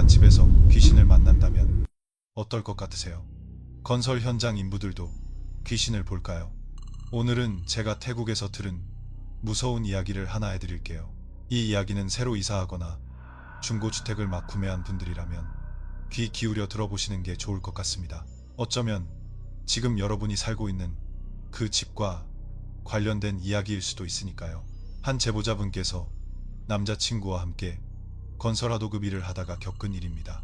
집에서 귀신을 만난다면 어떨 것 같으세요? 건설 현장 인부들도 귀신을 볼까요? 오늘은 제가 태국에서 들은 무서운 이야기를 하나 해드릴게요. 이 이야기는 새로 이사하거나 중고주택을 막 구매한 분들이라면 귀 기울여 들어보시는 게 좋을 것 같습니다. 어쩌면 지금 여러분이 살고 있는 그 집과 관련된 이야기일 수도 있으니까요. 한 제보자분께서 남자친구와 함께 건설하도급 일을 하다가 겪은 일입니다.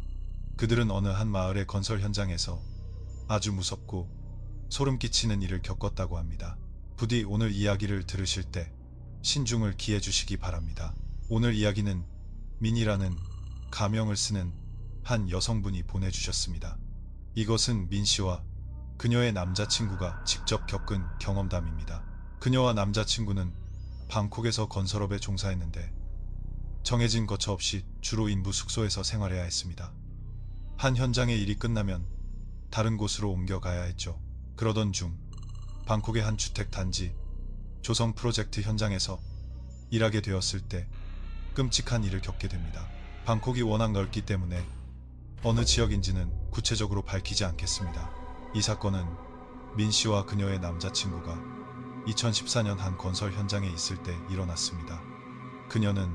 그들은 어느 한 마을의 건설 현장에서 아주 무섭고 소름 끼치는 일을 겪었다고 합니다. 부디 오늘 이야기를 들으실 때 신중을 기해 주시기 바랍니다. 오늘 이야기는 민이라는 가명을 쓰는 한 여성분이 보내주셨습니다. 이것은 민 씨와 그녀의 남자친구가 직접 겪은 경험담입니다. 그녀와 남자친구는 방콕에서 건설업에 종사했는데 정해진 거처 없이 주로 인부 숙소에서 생활해야 했습니다. 한 현장의 일이 끝나면 다른 곳으로 옮겨가야 했죠. 그러던 중 방콕의 한 주택 단지 조성 프로젝트 현장에서 일하게 되었을 때 끔찍한 일을 겪게 됩니다. 방콕이 워낙 넓기 때문에 어느 지역인지는 구체적으로 밝히지 않겠습니다. 이 사건은 민 씨와 그녀의 남자친구가 2014년 한 건설 현장에 있을 때 일어났습니다. 그녀는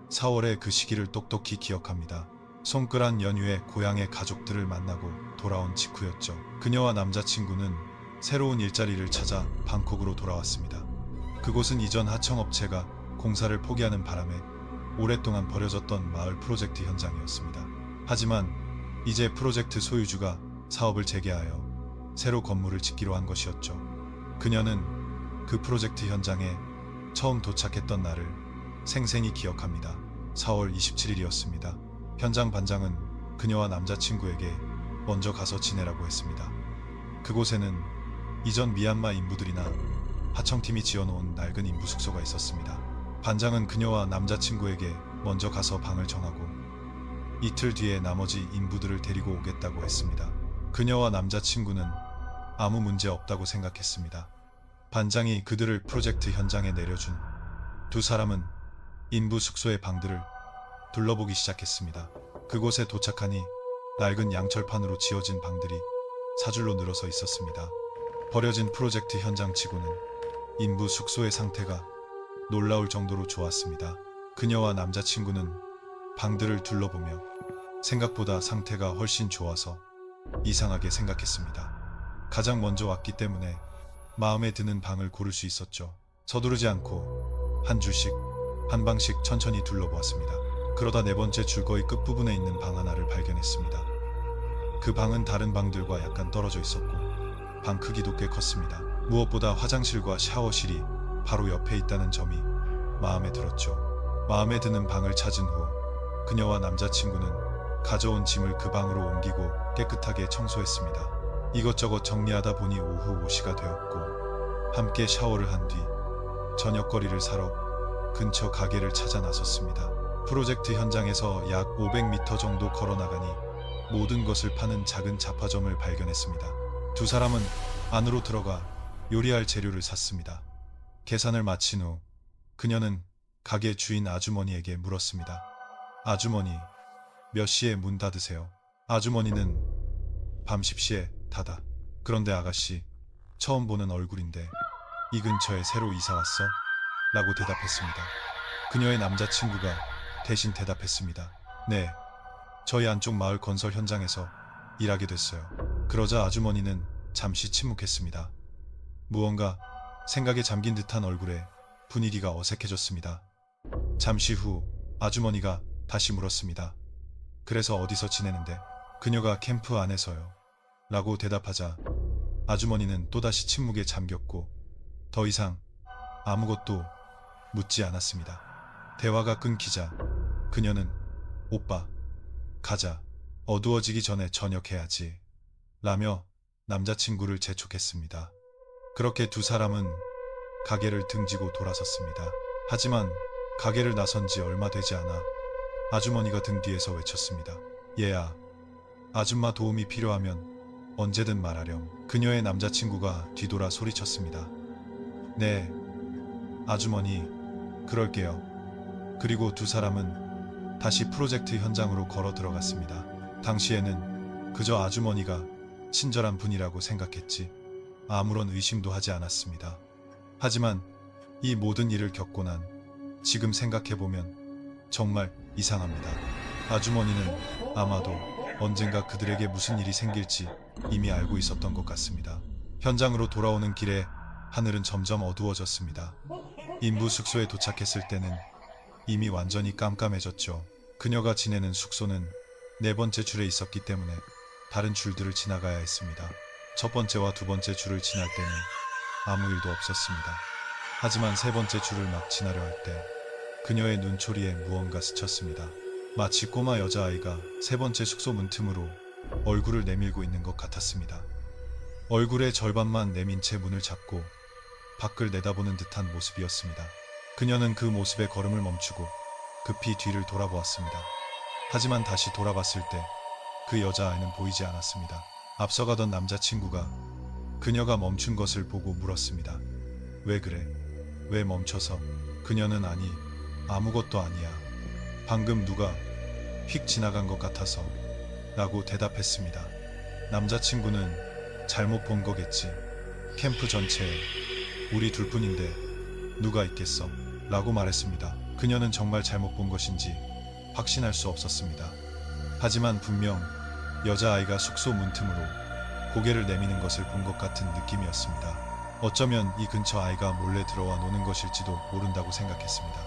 4월의 그 시기를 똑똑히 기억합니다. 손끄란 연휴에 고향의 가족들을 만나고 돌아온 직후였죠. 그녀와 남자친구는 새로운 일자리를 찾아 방콕으로 돌아왔습니다. 그곳은 이전 하청업체가 공사를 포기하는 바람에 오랫동안 버려졌던 마을 프로젝트 현장이었습니다. 하지만 이제 프로젝트 소유주가 사업을 재개하여 새로 건물을 짓기로 한 것이었죠. 그녀는 그 프로젝트 현장에 처음 도착했던 날을 생생히 기억합니다. 4월 27일이었습니다. 현장 반장은 그녀와 남자친구에게 먼저 가서 지내라고 했습니다. 그곳에는 이전 미얀마 인부들이나 하청팀이 지어놓은 낡은 인부 숙소가 있었습니다. 반장은 그녀와 남자친구에게 먼저 가서 방을 정하고 이틀 뒤에 나머지 인부들을 데리고 오겠다고 했습니다. 그녀와 남자친구는 아무 문제 없다고 생각했습니다. 반장이 그들을 프로젝트 현장에 내려준 두 사람은 인부 숙소의 방들을 둘러보기 시작했습니다. 그곳에 도착하니 낡은 양철판으로 지어진 방들이 사줄로 늘어서 있었습니다. 버려진 프로젝트 현장치고는 인부 숙소의 상태가 놀라울 정도로 좋았습니다. 그녀와 남자친구는 방들을 둘러보며 생각보다 상태가 훨씬 좋아서 이상하게 생각했습니다. 가장 먼저 왔기 때문에 마음에 드는 방을 고를 수 있었죠. 서두르지 않고 한 줄씩 한 방씩 천천히 둘러보았습니다. 그러다 네 번째 줄거리 끝부분에 있는 방 하나를 발견했습니다. 그 방은 다른 방들과 약간 떨어져 있었고 방 크기도 꽤 컸습니다. 무엇보다 화장실과 샤워실이 바로 옆에 있다는 점이 마음에 들었죠. 마음에 드는 방을 찾은 후 그녀와 남자친구는 가져온 짐을 그 방으로 옮기고 깨끗하게 청소했습니다. 이것저것 정리하다 보니 오후 5시가 되었고 함께 샤워를 한 뒤 저녁거리를 사러 근처 가게를 찾아 나섰습니다. 프로젝트 현장에서 약 500m 정도 걸어 나가니 모든 것을 파는 작은 잡화점을 발견했습니다. 두 사람은 안으로 들어가 요리할 재료를 샀습니다. 계산을 마친 후 그녀는 가게 주인 아주머니에게 물었습니다. 아주머니, 몇 시에 문 닫으세요? 아주머니는 밤 10시에 닫아. 그런데 아가씨, 처음 보는 얼굴인데 이 근처에 새로 이사 왔어? 라고 대답했습니다. 그녀의 남자친구가 대신 대답했습니다. 네, 저희 안쪽 마을 건설 현장에서 일하게 됐어요. 그러자 아주머니는 잠시 침묵했습니다. 무언가 생각에 잠긴 듯한 얼굴에 분위기가 어색해졌습니다. 잠시 후 아주머니가 다시 물었습니다. 그래서 어디서 지내는데? 그녀가 캠프 안에서요. 라고 대답하자 아주머니는 또다시 침묵에 잠겼고 더 이상 아무것도 묻지 않았습니다. 대화가 끊기자 그녀는 오빠, 가자. 어두워지기 전에 저녁해야지. 라며 남자친구를 재촉했습니다. 그렇게 두 사람은 가게를 등지고 돌아섰습니다. 하지만 가게를 나선 지 얼마 되지 않아 아주머니가 등 뒤에서 외쳤습니다. 얘야, 아줌마 도움이 필요하면 언제든 말하렴. 그녀의 남자친구가 뒤돌아 소리쳤습니다. 네, 아주머니, 그럴게요. 그리고 두 사람은 다시 프로젝트 현장으로 걸어 들어갔습니다. 당시에는 그저 아주머니가 친절한 분이라고 생각했지 아무런 의심도 하지 않았습니다. 하지만 이 모든 일을 겪고 난 지금 생각해보면 정말 이상합니다. 아주머니는 아마도 언젠가 그들에게 무슨 일이 생길지 이미 알고 있었던 것 같습니다. 현장으로 돌아오는 길에 하늘은 점점 어두워졌습니다. 인부 숙소에 도착했을 때는 이미 완전히 깜깜해졌죠. 그녀가 지내는 숙소는 네 번째 줄에 있었기 때문에 다른 줄들을 지나가야 했습니다. 첫 번째와 두 번째 줄을 지날 때는 아무 일도 없었습니다. 하지만 세 번째 줄을 막 지나려 할 때 그녀의 눈초리에 무언가 스쳤습니다. 마치 꼬마 여자아이가 세 번째 숙소 문틈으로 얼굴을 내밀고 있는 것 같았습니다. 얼굴의 절반만 내민 채 문을 잡고 밖을 내다보는 듯한 모습이었습니다. 그녀는 그 모습에 걸음을 멈추고 급히 뒤를 돌아보았습니다. 하지만 다시 돌아봤을 때 그 여자아이는 보이지 않았습니다. 앞서가던 남자친구가 그녀가 멈춘 것을 보고 물었습니다. 왜 그래? 왜 멈춰서? 그녀는 아니, 아무것도 아니야. 방금 누가 휙 지나간 것 같아서 라고 대답했습니다. 남자친구는 잘못 본 거겠지. 캠프 전체에 우리 둘뿐인데 누가 있겠어? 라고 말했습니다. 그녀는 정말 잘못 본 것인지 확신할 수 없었습니다. 하지만 분명 여자아이가 숙소 문틈으로 고개를 내미는 것을 본 것 같은 느낌이었습니다. 어쩌면 이 근처 아이가 몰래 들어와 노는 것일지도 모른다고 생각했습니다.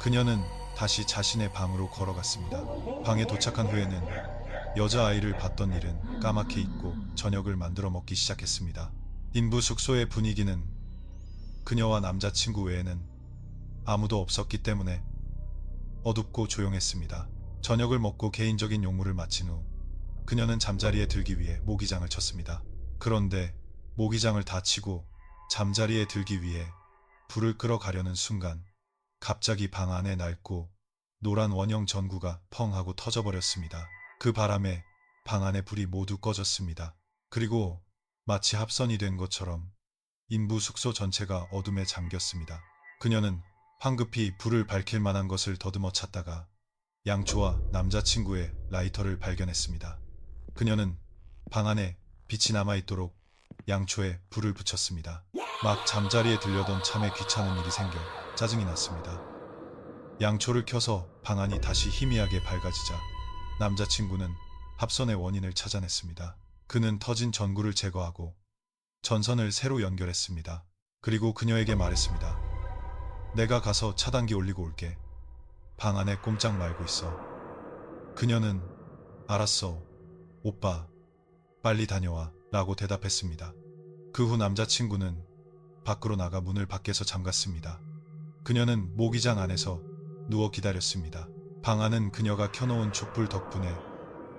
그녀는 다시 자신의 방으로 걸어갔습니다. 방에 도착한 후에는 여자아이를 봤던 일은 까맣게 잊고 저녁을 만들어 먹기 시작했습니다. 인부 숙소의 분위기는 그녀와 남자친구 외에는 아무도 없었기 때문에 어둡고 조용했습니다. 저녁을 먹고 개인적인 용무를 마친 후 그녀는 잠자리에 들기 위해 모기장을 쳤습니다. 그런데 모기장을 다 치고 잠자리에 들기 위해 불을 끄러 가려는 순간 갑자기 방 안에 낡고 노란 원형 전구가 펑 하고 터져버렸습니다. 그 바람에 방 안에 불이 모두 꺼졌습니다. 그리고 마치 합선이 된 것처럼 인부 숙소 전체가 어둠에 잠겼습니다. 그녀는 황급히 불을 밝힐 만한 것을 더듬어 찾다가 양초와 남자친구의 라이터를 발견했습니다. 그녀는 방 안에 빛이 남아있도록 양초에 불을 붙였습니다. 막 잠자리에 들려던 참에 귀찮은 일이 생겨 짜증이 났습니다. 양초를 켜서 방 안이 다시 희미하게 밝아지자 남자친구는 합선의 원인을 찾아냈습니다. 그는 터진 전구를 제거하고 전선을 새로 연결했습니다. 그리고 그녀에게 말했습니다. 내가 가서 차단기 올리고 올게. 방 안에 꼼짝 말고 있어. 그녀는 알았어. 오빠, 빨리 다녀와 라고 대답했습니다. 그 후 남자친구는 밖으로 나가 문을 밖에서 잠갔습니다. 그녀는 모기장 안에서 누워 기다렸습니다. 방 안은 그녀가 켜놓은 촛불 덕분에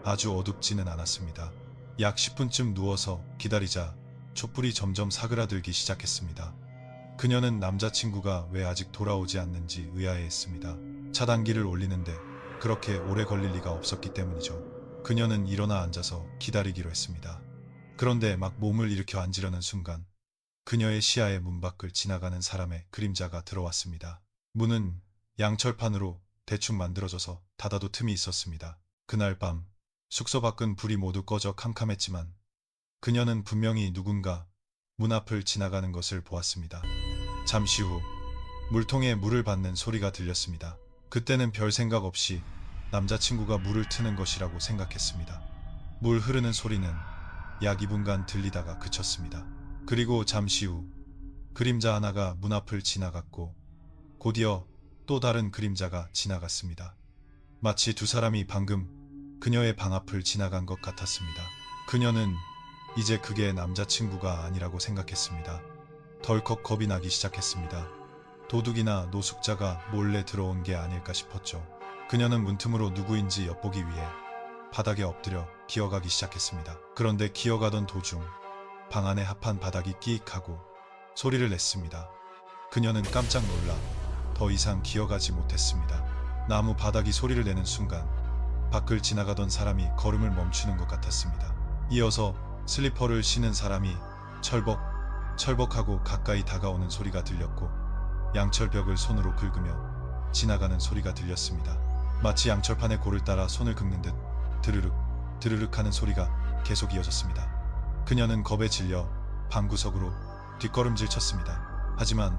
아주 어둡지는 않았습니다. 약 10분쯤 누워서 기다리자 촛불이 점점 사그라들기 시작했습니다. 그녀는 남자친구가 왜 아직 돌아오지 않는지 의아해했습니다. 차단기를 올리는데 그렇게 오래 걸릴 리가 없었기 때문이죠. 그녀는 일어나 앉아서 기다리기로 했습니다. 그런데 막 몸을 일으켜 앉으려는 순간 그녀의 시야에 문 밖을 지나가는 사람의 그림자가 들어왔습니다. 문은 양철판으로 대충 만들어져서 닫아도 틈이 있었습니다. 그날 밤 숙소 밖은 불이 모두 꺼져 캄캄했지만 그녀는 분명히 누군가 문 앞을 지나가는 것을 보았습니다. 잠시 후 물통에 물을 받는 소리가 들렸습니다. 그때는 별 생각 없이 남자친구가 물을 트는 것이라고 생각했습니다. 물 흐르는 소리는 약 2분간 들리다가 그쳤습니다. 그리고 잠시 후 그림자 하나가 문 앞을 지나갔고 곧이어 또 다른 그림자가 지나갔습니다. 마치 두 사람이 방금 그녀의 방 앞을 지나간 것 같았습니다. 그녀는 이제 그게 남자친구가 아니라고 생각했습니다. 덜컥 겁이 나기 시작했습니다. 도둑이나 노숙자가 몰래 들어온 게 아닐까 싶었죠. 그녀는 문틈으로 누구인지 엿보기 위해 바닥에 엎드려 기어가기 시작했습니다. 그런데 기어가던 도중 방 안의 합판 바닥이 끼익하고 소리를 냈습니다. 그녀는 깜짝 놀라 더 이상 기어가지 못했습니다. 나무 바닥이 소리를 내는 순간 밖을 지나가던 사람이 걸음을 멈추는 것 같았습니다. 이어서 슬리퍼를 신은 사람이 철벅 철벅하고 가까이 다가오는 소리가 들렸고 양철벽을 손으로 긁으며 지나가는 소리가 들렸습니다. 마치 양철판에 골을 따라 손을 긁는 듯 드르륵 드르륵 하는 소리가 계속 이어졌습니다. 그녀는 겁에 질려 방구석으로 뒷걸음질 쳤습니다. 하지만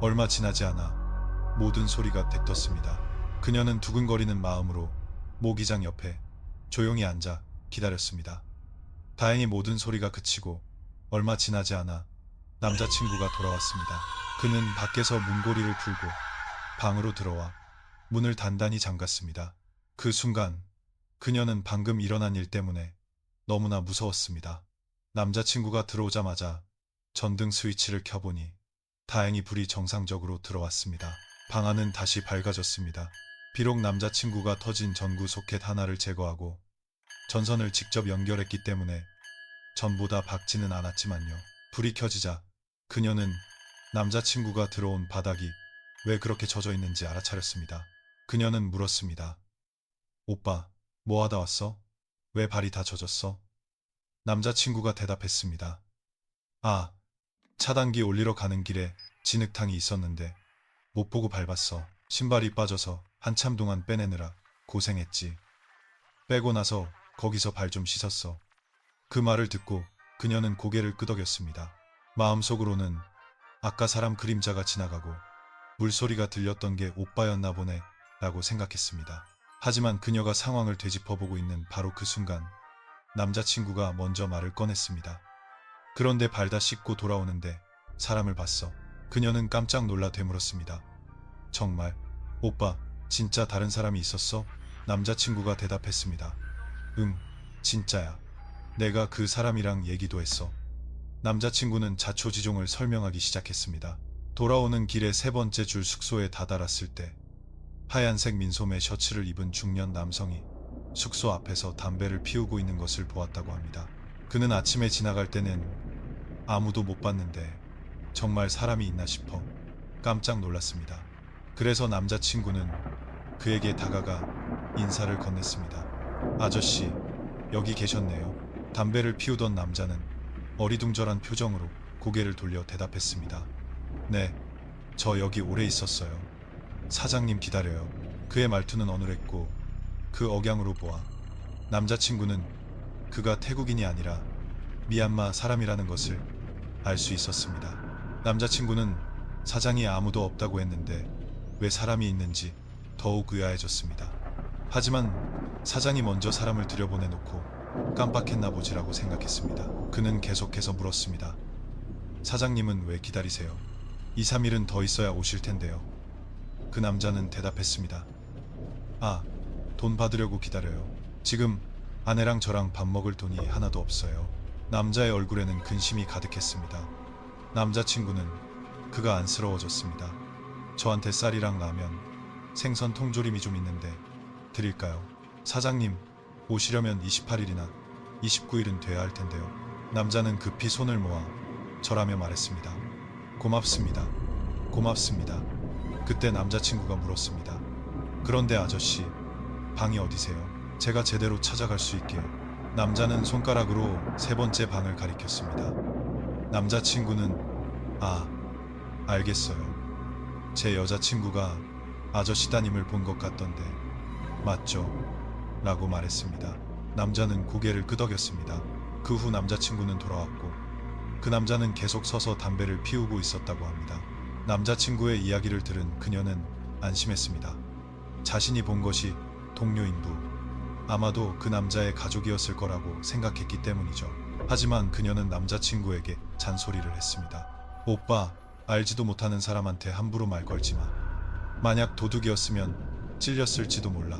얼마 지나지 않아 모든 소리가 대떴습니다. 그녀는 두근거리는 마음으로 모기장 옆에 조용히 앉아 기다렸습니다. 다행히 모든 소리가 그치고 얼마 지나지 않아 남자친구가 돌아왔습니다. 그는 밖에서 문고리를 풀고 방으로 들어와 문을 단단히 잠갔습니다. 그 순간 그녀는 방금 일어난 일 때문에 너무나 무서웠습니다. 남자친구가 들어오자마자 전등 스위치를 켜보니 다행히 불이 정상적으로 들어왔습니다. 방 안은 다시 밝아졌습니다. 비록 남자친구가 터진 전구 소켓 하나를 제거하고 전선을 직접 연결했기 때문에 전보다 밝지는 않았지만요. 불이 켜지자 그녀는 남자친구가 들어온 바닥이 왜 그렇게 젖어 있는지 알아차렸습니다. 그녀는 물었습니다. 오빠, 뭐 하다 왔어? 왜 발이 다 젖었어? 남자친구가 대답했습니다. 아, 차단기 올리러 가는 길에 진흙탕이 있었는데 못 보고 밟았어. 신발이 빠져서 한참 동안 빼내느라 고생했지. 빼고 나서 거기서 발 좀 씻었어. 그 말을 듣고 그녀는 고개를 끄덕였습니다. 마음속으로는 아까 사람 그림자가 지나가고 물소리가 들렸던 게 오빠였나 보네 라고 생각했습니다. 하지만 그녀가 상황을 되짚어보고 있는 바로 그 순간 남자친구가 먼저 말을 꺼냈습니다. 그런데 발 다 씻고 돌아오는데 사람을 봤어. 그녀는 깜짝 놀라 되물었습니다. 정말? 오빠, 진짜 다른 사람이 있었어? 남자친구가 대답했습니다. 진짜야. 내가 그 사람이랑 얘기도 했어. 남자친구는 자초지종을 설명하기 시작했습니다. 돌아오는 길에 세 번째 줄 숙소에 다다랐을 때 하얀색 민소매 셔츠를 입은 중년 남성이 숙소 앞에서 담배를 피우고 있는 것을 보았다고 합니다. 그는 아침에 지나갈 때는 아무도 못 봤는데 정말 사람이 있나 싶어 깜짝 놀랐습니다. 그래서 남자친구는 그에게 다가가 인사를 건넸습니다. 아저씨, 여기 계셨네요. 담배를 피우던 남자는 어리둥절한 표정으로 고개를 돌려 대답했습니다. 네, 저 여기 오래 있었어요. 사장님 기다려요. 그의 말투는 어눌했고 그 억양으로 보아 남자친구는 그가 태국인이 아니라 미얀마 사람이라는 것을 알 수 있었습니다. 남자친구는 사장이 아무도 없다고 했는데 왜 사람이 있는지 더욱 의아해졌습니다. 하지만 사장이 먼저 사람을 들여보내놓고 깜빡했나 보지라고 생각했습니다. 그는 계속해서 물었습니다. 사장님은 왜 기다리세요? 2, 3일은 더 있어야 오실 텐데요. 그 남자는 대답했습니다. 아, 돈 받으려고 기다려요. 지금 아내랑 저랑 밥 먹을 돈이 하나도 없어요. 남자의 얼굴에는 근심이 가득했습니다. 남자친구는 그가 안쓰러워졌습니다. 저한테 쌀이랑 라면, 생선 통조림이 좀 있는데 드릴까요? 사장님, 오시려면 28일이나 29일은 돼야 할 텐데요. 남자는 급히 손을 모아 절하며 말했습니다. 고맙습니다. 고맙습니다. 그때 남자친구가 물었습니다. 그런데 아저씨, 방이 어디세요? 제가 제대로 찾아갈 수 있게요. 남자는 손가락으로 세 번째 방을 가리켰습니다. 남자친구는 알겠어요. 제 여자친구가 아저씨 따님을 본 것 같던데 맞죠? 라고 말했습니다. 남자는 고개를 끄덕였습니다. 그 후 남자친구는 돌아왔고 그 남자는 계속 서서 담배를 피우고 있었다고 합니다. 남자친구의 이야기를 들은 그녀는 안심했습니다. 자신이 본 것이 동료인부, 아마도 그 남자의 가족이었을 거라고 생각했기 때문이죠. 하지만 그녀는 남자친구에게 잔소리를 했습니다. 오빠, 알지도 못하는 사람한테 함부로 말 걸지 마. 만약 도둑이었으면 찔렸을지도 몰라.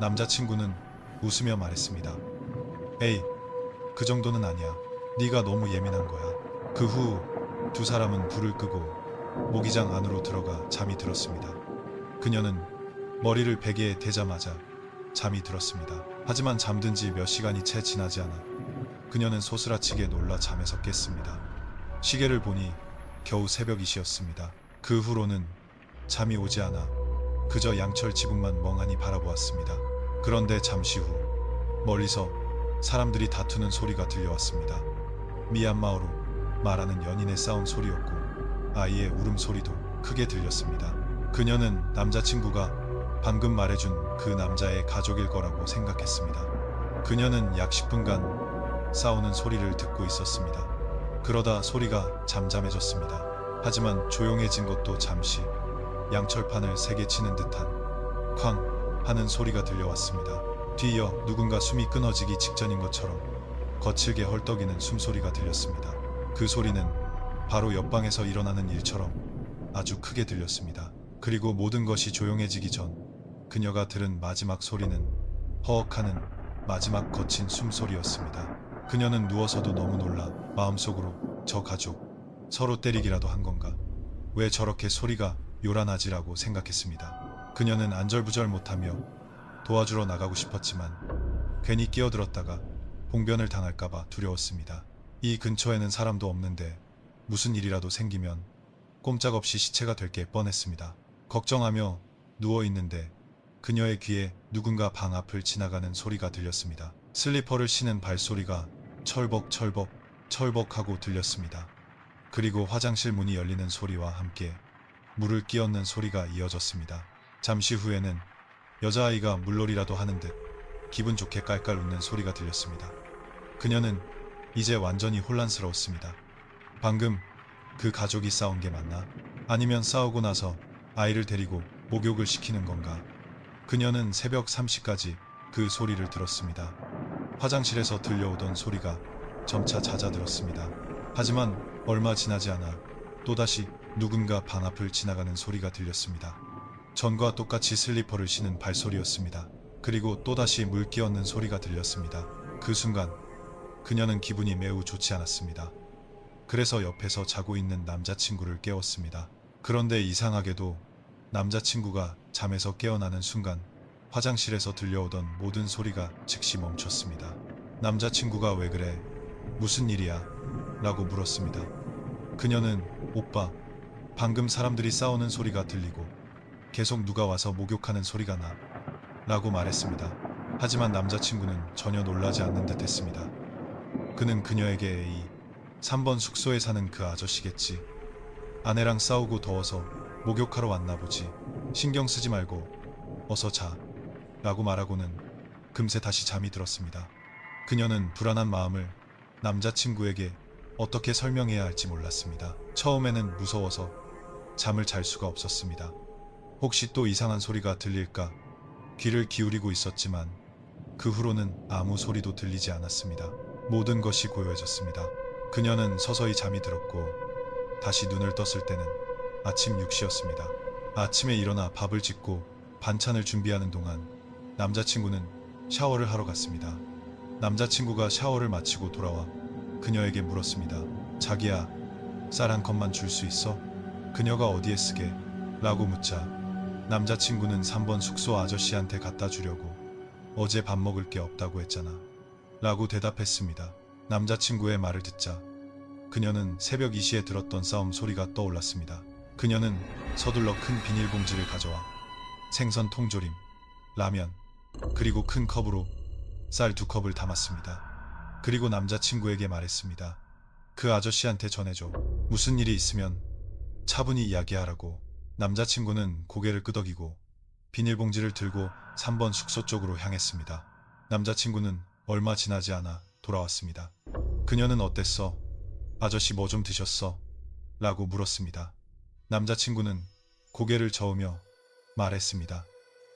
남자친구는 웃으며 말했습니다. 에이, 그 정도는 아니야. 네가 너무 예민한 거야. 그 후 두 사람은 불을 끄고 모기장 안으로 들어가 잠이 들었습니다. 그녀는 머리를 베개에 대자마자 잠이 들었습니다. 하지만 잠든 지 몇 시간이 채 지나지 않아 그녀는 소스라치게 놀라 잠에서 깼습니다. 시계를 보니 겨우 새벽 2시였습니다. 그 후로는 잠이 오지 않아 그저 양철 지붕만 멍하니 바라보았습니다. 그런데 잠시 후 멀리서 사람들이 다투는 소리가 들려왔습니다. 미얀마어로 말하는 연인의 싸움 소리였고 아이의 울음소리도 크게 들렸습니다. 그녀는 남자친구가 방금 말해준 그 남자의 가족일 거라고 생각했습니다. 그녀는 약 10분간 싸우는 소리를 듣고 있었습니다. 그러다 소리가 잠잠해졌습니다. 하지만 조용해진 것도 잠시 양철판을 세게 치는 듯한 쾅 하는 소리가 들려왔습니다. 뒤이어 누군가 숨이 끊어지기 직전인 것처럼 거칠게 헐떡이는 숨소리가 들렸습니다. 그 소리는 바로 옆방에서 일어나는 일처럼 아주 크게 들렸습니다. 그리고 모든 것이 조용해지기 전 그녀가 들은 마지막 소리는 허억하는 마지막 거친 숨소리였습니다. 그녀는 누워서도 너무 놀라 마음속으로 저 가족 서로 때리기라도 한 건가? 왜 저렇게 소리가 요란하지라고 생각했습니다. 그녀는 안절부절 못하며 도와주러 나가고 싶었지만 괜히 끼어들었다가 봉변을 당할까봐 두려웠습니다. 이 근처에는 사람도 없는데 무슨 일이라도 생기면 꼼짝없이 시체가 될 게 뻔했습니다. 걱정하며 누워있는데 그녀의 귀에 누군가 방 앞을 지나가는 소리가 들렸습니다. 슬리퍼를 신은 발소리가 철벅철벅 철벅하고 들렸습니다. 그리고 화장실 문이 열리는 소리와 함께 물을 끼얹는 소리가 이어졌습니다. 잠시 후에는 여자아이가 물놀이라도 하는 듯 기분 좋게 깔깔 웃는 소리가 들렸습니다. 그녀는 이제 완전히 혼란스러웠습니다. 방금 그 가족이 싸운 게 맞나? 아니면 싸우고 나서 아이를 데리고 목욕을 시키는 건가? 그녀는 새벽 3시까지 그 소리를 들었습니다. 화장실에서 들려오던 소리가 점차 잦아들었습니다. 하지만 얼마 지나지 않아 또다시 누군가 방 앞을 지나가는 소리가 들렸습니다. 전과 똑같이 슬리퍼를 신은 발소리였습니다. 그리고 또다시 물 끼얹는 소리가 들렸습니다. 그 순간 그녀는 기분이 매우 좋지 않았습니다. 그래서 옆에서 자고 있는 남자친구를 깨웠습니다. 그런데 이상하게도 남자친구가 잠에서 깨어나는 순간 화장실에서 들려오던 모든 소리가 즉시 멈췄습니다. 남자친구가 왜 그래? 무슨 일이야? 라고 물었습니다. 그녀는 오빠, 방금 사람들이 싸우는 소리가 들리고 계속 누가 와서 목욕하는 소리가 나 라고 말했습니다. 하지만 남자친구는 전혀 놀라지 않는 듯 했습니다. 그는 그녀에게 3번 숙소에 사는 그 아저씨겠지. 아내랑 싸우고 더워서 목욕하러 왔나 보지. 신경 쓰지 말고 어서 자 라고 말하고는 금세 다시 잠이 들었습니다. 그녀는 불안한 마음을 남자친구에게 어떻게 설명해야 할지 몰랐습니다. 처음에는 무서워서 잠을 잘 수가 없었습니다. 혹시 또 이상한 소리가 들릴까 귀를 기울이고 있었지만 그 후로는 아무 소리도 들리지 않았습니다. 모든 것이 고요해졌습니다. 그녀는 서서히 잠이 들었고 다시 눈을 떴을 때는 아침 6시였습니다. 아침에 일어나 밥을 짓고 반찬을 준비하는 동안 남자친구는 샤워를 하러 갔습니다. 남자친구가 샤워를 마치고 돌아와 그녀에게 물었습니다. 자기야, 쌀 한 컵만 줄 수 있어? 그녀가 어디에 쓰게? 라고 묻자 남자친구는 3번 숙소 아저씨한테 갖다 주려고 어제 밥 먹을 게 없다고 했잖아 라고 대답했습니다. 남자친구의 말을 듣자 그녀는 새벽 2시에 들었던 싸움 소리가 떠올랐습니다. 그녀는 서둘러 큰 비닐봉지를 가져와 생선 통조림, 라면, 그리고 큰 컵으로 쌀 2컵을 담았습니다. 그리고 남자친구에게 말했습니다. 그 아저씨한테 전해줘. 무슨 일이 있으면 차분히 이야기하라고. 남자친구는 고개를 끄덕이고 비닐봉지를 들고 3번 숙소 쪽으로 향했습니다. 남자친구는 얼마 지나지 않아 돌아왔습니다. 그녀는 어땠어? 아저씨 뭐 좀 드셨어? 라고 물었습니다. 남자친구는 고개를 저으며 말했습니다.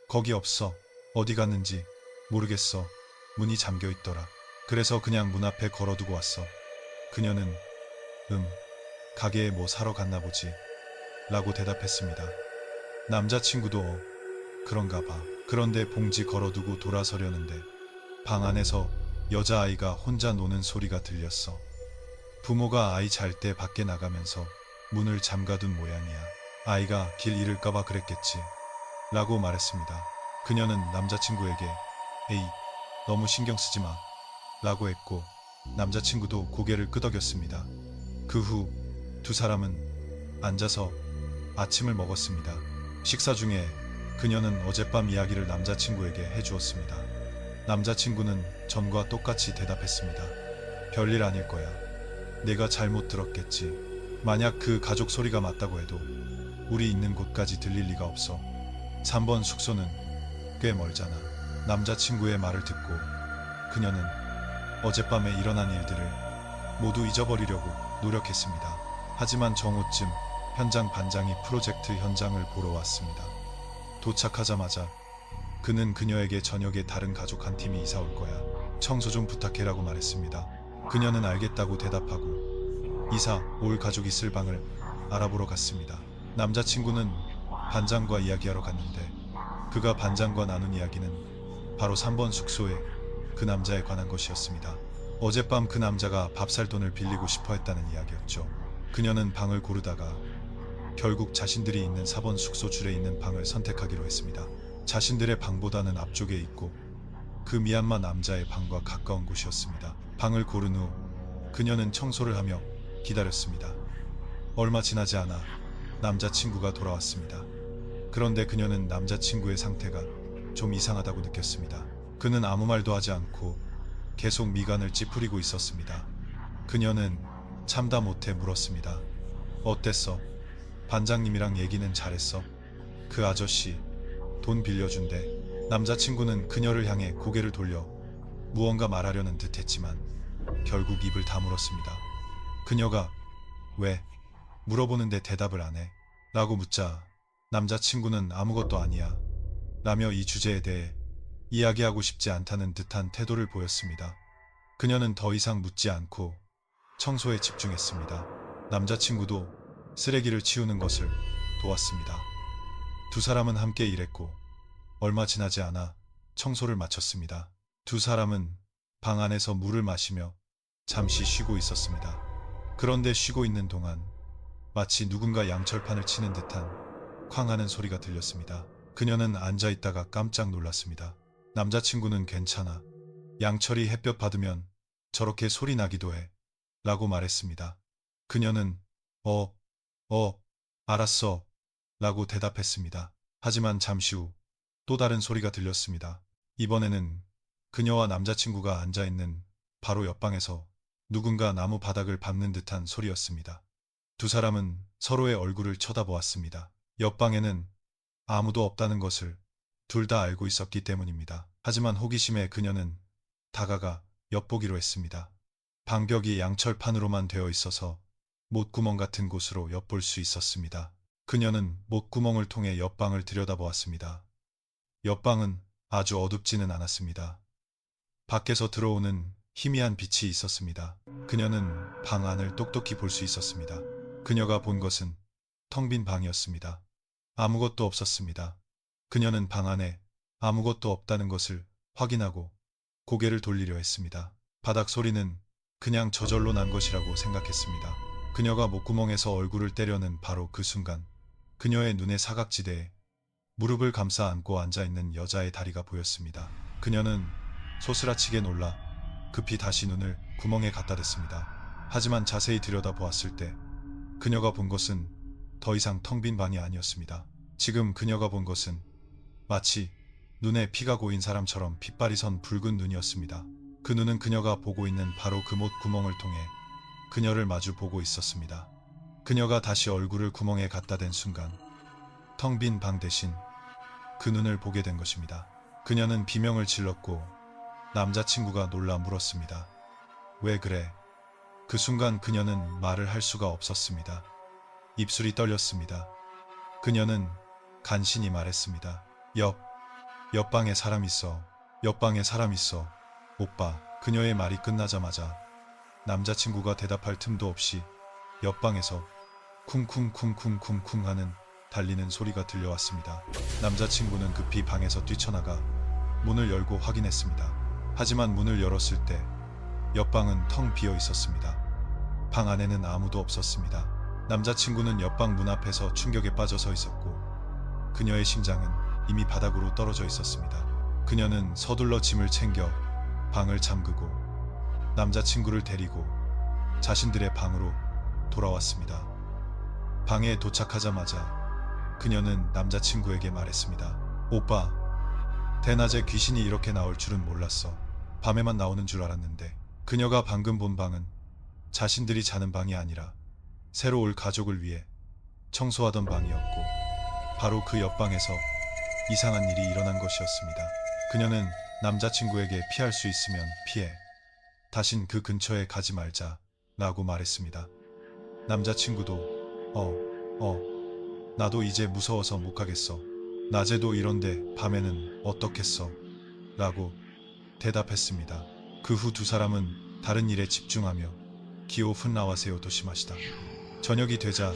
거기 없어. 어디 갔는지 모르겠어. 문이 잠겨 있더라. 그래서 그냥 문 앞에 걸어두고 왔어. 그녀는 가게에 뭐 사러 갔나 보지 라고 대답했습니다. 남자친구도 그런가 봐. 그런데 봉지 걸어두고 돌아서려는데 방 안에서 여자아이가 혼자 노는 소리가 들렸어. 부모가 아이 잘 때 밖에 나가면서 문을 잠가둔 모양이야. 아이가 길 잃을까봐 그랬겠지 라고 말했습니다. 그녀는 남자친구에게 에이, 너무 신경 쓰지 마 라고 했고 남자친구도 고개를 끄덕였습니다. 그 후 두 사람은 앉아서 아침을 먹었습니다. 식사 중에 그녀는 어젯밤 이야기를 남자친구에게 해주었습니다. 남자친구는 전과 똑같이 대답했습니다. 별일 아닐 거야. 내가 잘못 들었겠지. 만약 그 가족 소리가 맞다고 해도 우리 있는 곳까지 들릴 리가 없어. 3번 숙소는 꽤 멀잖아. 남자친구의 말을 듣고 그녀는 어젯밤에 일어난 일들을 모두 잊어버리려고 노력했습니다. 하지만 정오쯤 현장 반장이 프로젝트 현장을 보러 왔습니다. 도착하자마자 그는 그녀에게 저녁에 다른 가족 한 팀이 이사 올 거야. 청소 좀 부탁해라고 말했습니다. 그녀는 알겠다고 대답하고 이사 올 가족이 있을 방을 알아보러 갔습니다. 남자친구는 반장과 이야기하러 갔는데 그가 반장과 나눈 이야기는 바로 3번 숙소에 그 남자에 관한 것이었습니다. 어젯밤 그 남자가 밥 살 돈을 빌리고 싶어 했다는 이야기였죠. 그녀는 방을 고르다가 결국 자신들이 있는 4번 숙소 줄에 있는 방을 선택하기로 했습니다. 자신들의 방보다는 앞쪽에 있고 그 미얀마 남자의 방과 가까운 곳이었습니다. 방을 고른 후 그녀는 청소를 하며 기다렸습니다. 얼마 지나지 않아 남자친구가 돌아왔습니다. 그런데 그녀는 남자친구의 상태가 좀 이상하다고 느꼈습니다. 그는 아무 말도 하지 않고 계속 미간을 찌푸리고 있었습니다. 그녀는 참다 못해 물었습니다. 어땠어? 반장님이랑 얘기는 잘했어? 그 아저씨 돈 빌려준대. 남자친구는 그녀를 향해 고개를 돌려 무언가 말하려는 듯 했지만 결국 입을 다물었습니다. 그녀가 왜 물어보는데 대답을 안 해? 라고 묻자 남자친구는 아무것도 아니야 라며 이 주제에 대해 이야기하고 싶지 않다는 듯한 태도를 보였습니다. 그녀는 더 이상 묻지 않고 청소에 집중했습니다. 남자친구도 쓰레기를 치우는 것을 도왔습니다. 두 사람은 함께 일했고 얼마 지나지 않아 청소를 마쳤습니다. 두 사람은 방 안에서 물을 마시며 잠시 쉬고 있었습니다. 그런데 쉬고 있는 동안 마치 누군가 양철판을 치는 듯한 쾅 하는 소리가 들렸습니다. 그녀는 앉아있다가 깜짝 놀랐습니다. 남자친구는 괜찮아. 양철이 햇볕 받으면 저렇게 소리 나기도 해. 라고 말했습니다. 그녀는 알았어. 라고 대답했습니다. 하지만 잠시 후 또 다른 소리가 들렸습니다. 이번에는 그녀와 남자친구가 앉아있는 바로 옆방에서 누군가 나무 바닥을 밟는 듯한 소리였습니다. 두 사람은 서로의 얼굴을 쳐다보았습니다. 옆방에는 아무도 없다는 것을 둘 다 알고 있었기 때문입니다. 하지만 호기심에 그녀는 다가가 엿보기로 했습니다. 방벽이 양철판으로만 되어 있어서 못구멍 같은 곳으로 엿볼 수 있었습니다. 그녀는 못구멍을 통해 옆방을 들여다보았습니다. 옆방은 아주 어둡지는 않았습니다. 밖에서 들어오는 희미한 빛이 있었습니다. 그녀는 방 안을 똑똑히 볼 수 있었습니다. 그녀가 본 것은 텅 빈 방이었습니다. 아무것도 없었습니다. 그녀는 방 안에 아무것도 없다는 것을 확인하고 고개를 돌리려 했습니다. 바닥 소리는 그냥 저절로 난 것이라고 생각했습니다. 그녀가 목구멍에서 얼굴을 떼려는 바로 그 순간 그녀의 눈의 사각지대에 무릎을 감싸 안고 앉아있는 여자의 다리가 보였습니다. 그녀는 소스라치게 놀라 급히 다시 눈을 구멍에 갖다 댔습니다. 하지만 자세히 들여다보았을 때 그녀가 본 것은 더 이상 텅 빈 방이 아니었습니다. 지금 그녀가 본 것은 마치 눈에 피가 고인 사람처럼 핏발이 선 붉은 눈이었습니다. 그 눈은 그녀가 보고 있는 바로 그 못 구멍을 통해 그녀를 마주 보고 있었습니다. 그녀가 다시 얼굴을 구멍에 갖다 댄 순간 텅 빈 방 대신 그 눈을 보게 된 것입니다. 그녀는 비명을 질렀고 남자친구가 놀라 물었습니다. 왜 그래? 그 순간 그녀는 말을 할 수가 없었습니다. 입술이 떨렸습니다. 그녀는 간신히 말했습니다. 옆방에 사람 있어. 옆방에 사람 있어. 오빠. 그녀의 말이 끝나자마자 남자친구가 대답할 틈도 없이 옆방에서 쿵쿵쿵쿵쿵쿵 하는 달리는 소리가 들려왔습니다. 남자친구는 급히 방에서 뛰쳐나가 문을 열고 확인했습니다. 하지만 문을 열었을 때 옆방은 텅 비어 있었습니다. 방 안에는 아무도 없었습니다. 남자친구는 옆방 문 앞에서 충격에 빠져 서 있었고 그녀의 심장은 이미 바닥으로 떨어져 있었습니다. 그녀는 서둘러 짐을 챙겨 방을 잠그고 남자친구를 데리고 자신들의 방으로 돌아왔습니다. 방에 도착하자마자 그녀는 남자친구에게 말했습니다. 오빠, 대낮에 귀신이 이렇게 나올 줄은 몰랐어. 밤에만 나오는 줄 알았는데. 그녀가 방금 본 방은 자신들이 자는 방이 아니라 새로 올 가족을 위해 청소하던 방이었고 바로 그 옆방에서 이상한 일이 일어난 것이었습니다. 그녀는 남자친구에게 피할 수 있으면 피해. 다신 그 근처에 가지 말자 라고 말했습니다. 남자친구도 나도 이제 무서워서 못 가겠어. 낮에도 이런데 밤에는 어떻겠어? 라고 대답했습니다. 그 후 두 사람은 다른 일에 집중하며 기호 훗나와세요 도시마시다. 저녁이 되자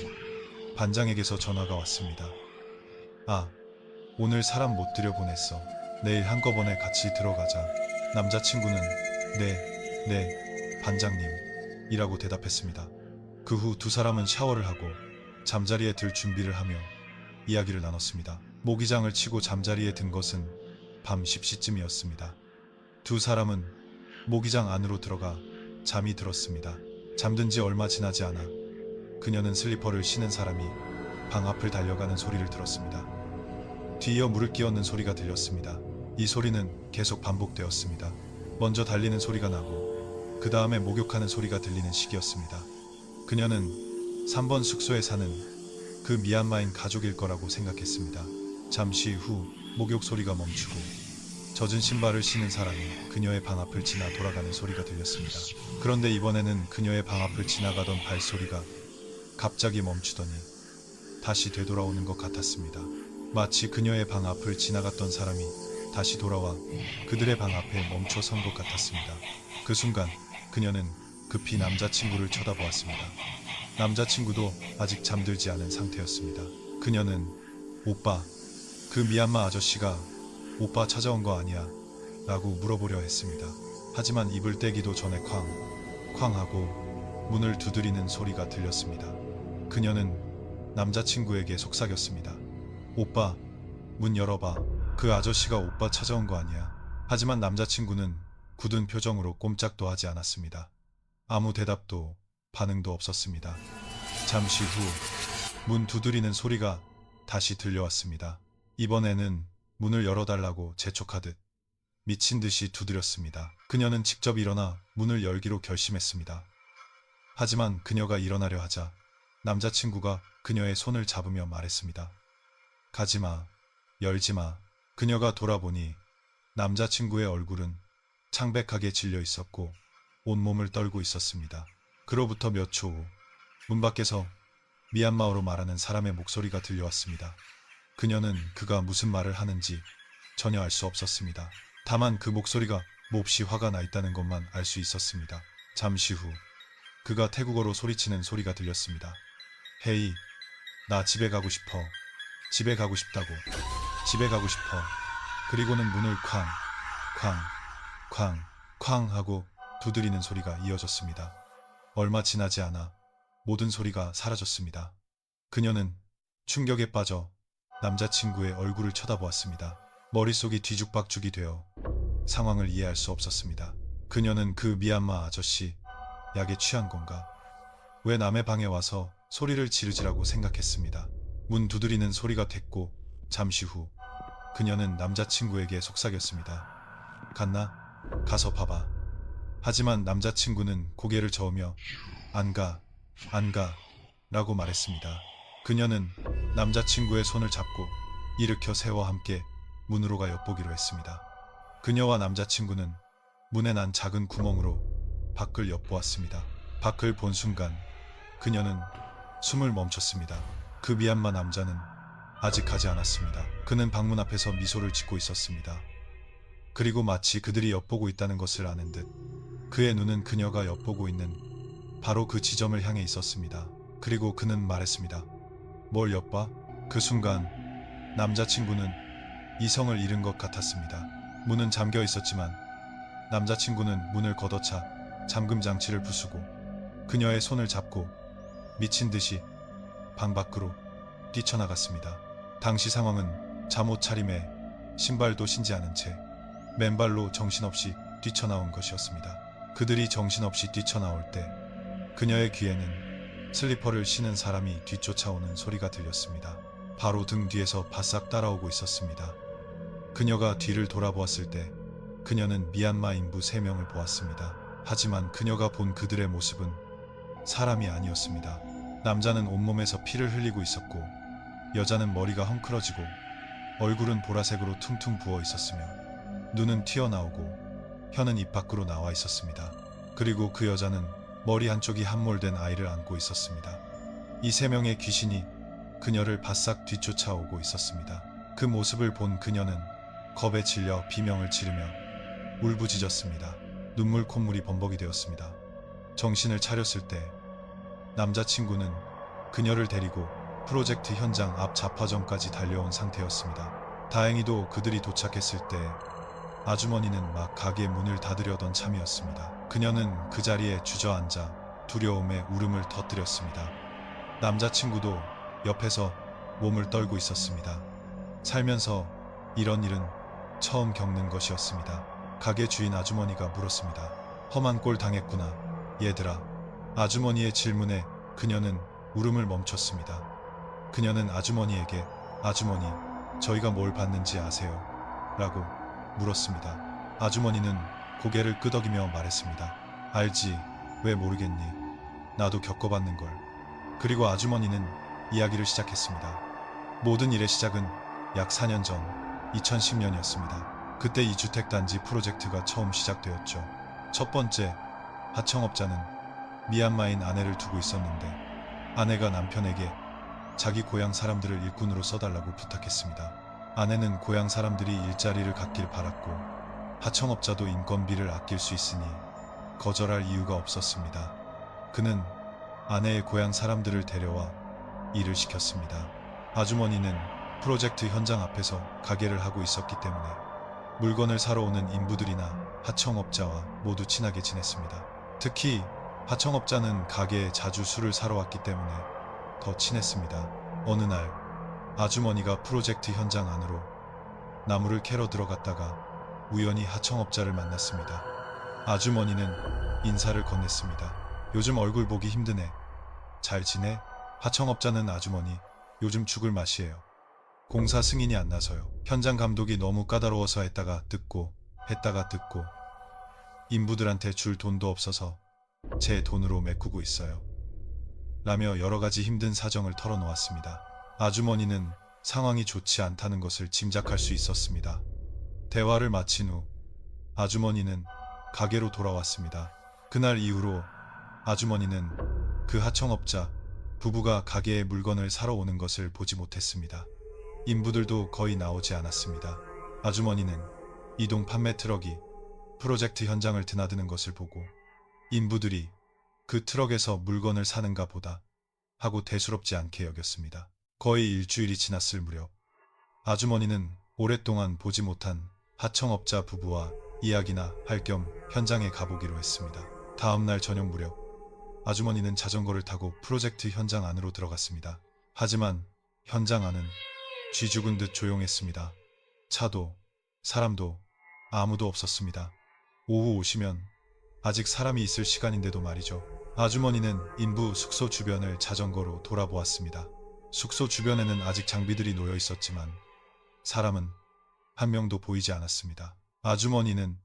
반장에게서 전화가 왔습니다. 아, 오늘 사람 못 들여보냈어. 내일 한꺼번에 같이 들어가자. 남자친구는 네, 반장님 이라고 대답했습니다. 그 후 두 사람은 샤워를 하고 잠자리에 들 준비를 하며 이야기를 나눴습니다. 모기장을 치고 잠자리에 든 것은 밤 10시쯤이었습니다. 두 사람은 모기장 안으로 들어가 잠이 들었습니다. 잠든 지 얼마 지나지 않아 그녀는 슬리퍼를 신은 사람이 방 앞을 달려가는 소리를 들었습니다. 뒤이어 물을 끼얹는 소리가 들렸습니다. 이 소리는 계속 반복되었습니다. 먼저 달리는 소리가 나고 그 다음에 목욕하는 소리가 들리는 시기였습니다. 그녀는 3번 숙소에 사는 그 미얀마인 가족일 거라고 생각했습니다. 잠시 후 목욕 소리가 멈추고 젖은 신발을 신은 사람이 그녀의 방 앞을 지나 돌아가는 소리가 들렸습니다. 그런데 이번에는 그녀의 방 앞을 지나가던 발소리가 갑자기 멈추더니 다시 되돌아오는 것 같았습니다. 마치 그녀의 방 앞을 지나갔던 사람이 다시 돌아와 그들의 방 앞에 멈춰 선 것 같았습니다. 그 순간 그녀는 급히 남자친구를 쳐다보았습니다. 남자친구도 아직 잠들지 않은 상태였습니다. 그녀는 오빠, 그 미얀마 아저씨가 오빠 찾아온 거 아니야? 라고 물어보려 했습니다. 하지만 입을 떼기도 전에 쾅 하고 문을 두드리는 소리가 들렸습니다. 그녀는 남자친구에게 속삭였습니다. 오빠, 문 열어봐. 그 아저씨가 오빠 찾아온 거 아니야? 하지만 남자친구는 굳은 표정으로 꼼짝도 하지 않았습니다. 아무 대답도 반응도 없었습니다. 잠시 후 문 두드리는 소리가 다시 들려왔습니다. 이번에는 문을 열어달라고 재촉하듯 미친 듯이 두드렸습니다. 그녀는 직접 일어나 문을 열기로 결심했습니다. 하지만 그녀가 일어나려 하자 남자친구가 그녀의 손을 잡으며 말했습니다. 가지마, 열지마. 그녀가 돌아보니 남자친구의 얼굴은 창백하게 질려 있었고 온몸을 떨고 있었습니다. 그로부터 몇 초 후 문 밖에서 미얀마어로 말하는 사람의 목소리가 들려왔습니다. 그녀는 그가 무슨 말을 하는지 전혀 알 수 없었습니다. 다만 그 목소리가 몹시 화가 나 있다는 것만 알 수 있었습니다. 잠시 후 그가 태국어로 소리치는 소리가 들렸습니다. 헤이, 나 집에 가고 싶어. 집에 가고 싶다고. 집에 가고 싶어. 그리고는 문을 쾅 하고 두드리는 소리가 이어졌습니다. 얼마 지나지 않아 모든 소리가 사라졌습니다. 그녀는 충격에 빠져 남자친구의 얼굴을 쳐다보았습니다. 머릿속이 뒤죽박죽이 되어 상황을 이해할 수 없었습니다. 그녀는 그 미얀마 아저씨 약에 취한 건가? 왜 남의 방에 와서 소리를 지르지라고 생각했습니다. 문 두드리는 소리가 됐고 잠시 후 그녀는 남자친구에게 속삭였습니다. 갔나? 가서 봐봐. 하지만 남자친구는 고개를 저으며 안 가 라고 말했습니다. 그녀는 남자친구의 손을 잡고 일으켜 세워 함께 문으로 가 엿보기로 했습니다. 그녀와 남자친구는 문에 난 작은 구멍으로 밖을 엿보았습니다. 밖을 본 순간 그녀는 숨을 멈췄습니다. 그 미얀마 남자는 아직 가지 않았습니다. 그는 방문 앞에서 미소를 짓고 있었습니다. 그리고 마치 그들이 엿보고 있다는 것을 아는 듯 그의 눈은 그녀가 엿보고 있는 바로 그 지점을 향해 있었습니다. 그리고 그는 말했습니다. 뭘 엿봐? 그 순간 남자친구는 이성을 잃은 것 같았습니다. 문은 잠겨 있었지만 남자친구는 문을 걷어차 잠금 장치를 부수고 그녀의 손을 잡고 미친 듯이 방 밖으로 뛰쳐나갔습니다. 당시 상황은 잠옷 차림에 신발도 신지 않은 채 맨발로 정신없이 뛰쳐나온 것이었습니다. 그들이 정신없이 뛰쳐나올 때 그녀의 귀에는 슬리퍼를 신은 사람이 뒤쫓아오는 소리가 들렸습니다. 바로 등 뒤에서 바싹 따라오고 있었습니다. 그녀가 뒤를 돌아보았을 때 그녀는 미얀마 인부 3명을 보았습니다. 하지만 그녀가 본 그들의 모습은 사람이 아니었습니다. 남자는 온몸에서 피를 흘리고 있었고 여자는 머리가 헝클어지고 얼굴은 보라색으로 퉁퉁 부어 있었으며 눈은 튀어나오고 혀는 입 밖으로 나와 있었습니다. 그리고 그 여자는 머리 한쪽이 함몰된 아이를 안고 있었습니다. 이 세 명의 귀신이 그녀를 바싹 뒤쫓아오고 있었습니다. 그 모습을 본 그녀는 겁에 질려 비명을 지르며 울부짖었습니다. 눈물 콧물이 범벅이 되었습니다. 정신을 차렸을 때 남자친구는 그녀를 데리고 프로젝트 현장 앞 잡화점까지 달려온 상태였습니다. 다행히도 그들이 도착했을 때 아주머니는 막 가게 문을 닫으려던 참이었습니다. 그녀는 그 자리에 주저앉아 두려움에 울음을 터뜨렸습니다. 남자친구도 옆에서 몸을 떨고 있었습니다. 살면서 이런 일은 처음 겪는 것이었습니다. 가게 주인 아주머니가 물었습니다. 험한 꼴 당했구나, 얘들아. 아주머니의 질문에 그녀는 울음을 멈췄습니다. 그녀는 아주머니에게 아주머니, 저희가 뭘 받는지 아세요? 라고 물었습니다. 아주머니는 고개를 끄덕이며 말했습니다. 알지, 왜 모르겠니? 나도 겪어봤는걸. 그리고 아주머니는 이야기를 시작했습니다. 모든 일의 시작은 약 4년 전 2010년이었습니다. 그때 이 주택단지 프로젝트가 처음 시작되었죠. 첫 번째, 하청업자는 미얀마인 아내를 두고 있었는데 아내가 남편에게 자기 고향 사람들을 일꾼으로 써달라고 부탁했습니다. 아내는 고향 사람들이 일자리를 갖길 바랐고 하청업자도 인건비를 아낄 수 있으니 거절할 이유가 없었습니다. 그는 아내의 고향 사람들을 데려와 일을 시켰습니다. 아주머니는 프로젝트 현장 앞에서 가게를 하고 있었기 때문에 물건을 사러 오는 인부들이나 하청업자와 모두 친하게 지냈습니다. 특히 하청업자는 가게에 자주 술을 사러 왔기 때문에 더 친했습니다. 어느 날 아주머니가 프로젝트 현장 안으로 나무를 캐러 들어갔다가 우연히 하청업자를 만났습니다. 아주머니는 인사를 건넸습니다. 요즘 얼굴 보기 힘드네. 잘 지내? 하청업자는 아주머니, 요즘 죽을 맛이에요. 공사 승인이 안 나서요. 현장 감독이 너무 까다로워서 했다가 듣고 인부들한테 줄 돈도 없어서 제 돈으로 메꾸고 있어요. 라며 여러 가지 힘든 사정을 털어놓았습니다. 아주머니는 상황이 좋지 않다는 것을 짐작할 수 있었습니다. 대화를 마친 후 아주머니는 가게로 돌아왔습니다. 그날 이후로 아주머니는 그 하청업자 부부가 가게에 물건을 사러 오는 것을 보지 못했습니다. 인부들도 거의 나오지 않았습니다. 아주머니는 이동 판매 트럭이 프로젝트 현장을 드나드는 것을 보고 인부들이 그 트럭에서 물건을 사는가 보다 하고 대수롭지 않게 여겼습니다. 거의 일주일이 지났을 무렵 아주머니는 오랫동안 보지 못한 하청업자 부부와 이야기나 할 겸 현장에 가보기로 했습니다. 다음날 저녁 무렵 아주머니는 자전거를 타고 프로젝트 현장 안으로 들어갔습니다. 하지만 현장 안은 쥐 죽은 듯 조용했습니다. 차도 사람도 아무도 없었습니다. 오후 오시면 아직 사람이 있을 시간인데도 말이죠. 아주머니는 인부 숙소 주변을 자전거로 돌아보았습니다. 숙소 주변에는 아직 장비들이 놓여 있었지만 사람은 한 명도 보이지 않았습니다. 아주머니는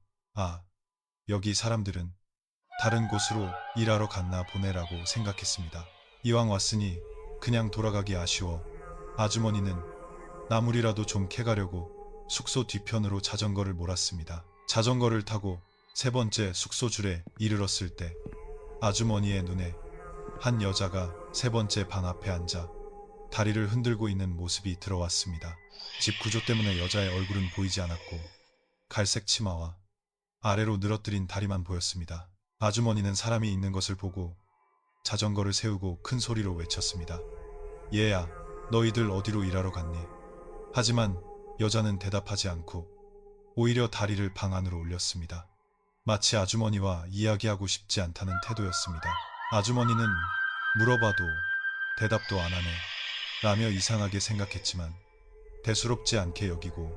여기 사람들은 다른 곳으로 일하러 갔나 보네라고 생각했습니다. 이왕 왔으니 그냥 돌아가기 아쉬워 아주머니는 나물이라도 좀 캐가려고 숙소 뒤편으로 자전거를 몰았습니다. 자전거를 타고 세 번째 숙소 줄에 이르렀을 때 아주머니의 눈에 한 여자가 세 번째 방 앞에 앉아 다리를 흔들고 있는 모습이 들어왔습니다. 집 구조 때문에 여자의 얼굴은 보이지 않았고 갈색 치마와 아래로 늘어뜨린 다리만 보였습니다. 아주머니는 사람이 있는 것을 보고 자전거를 세우고 큰 소리로 외쳤습니다. 얘야, 너희들 어디로 일하러 갔니? 하지만 여자는 대답하지 않고 오히려 다리를 방 안으로 올렸습니다. 마치 아주머니와 이야기하고 싶지 않다는 태도였습니다. 아주머니는 물어봐도 대답도 안 하네 라며 이상하게 생각했지만 대수롭지 않게 여기고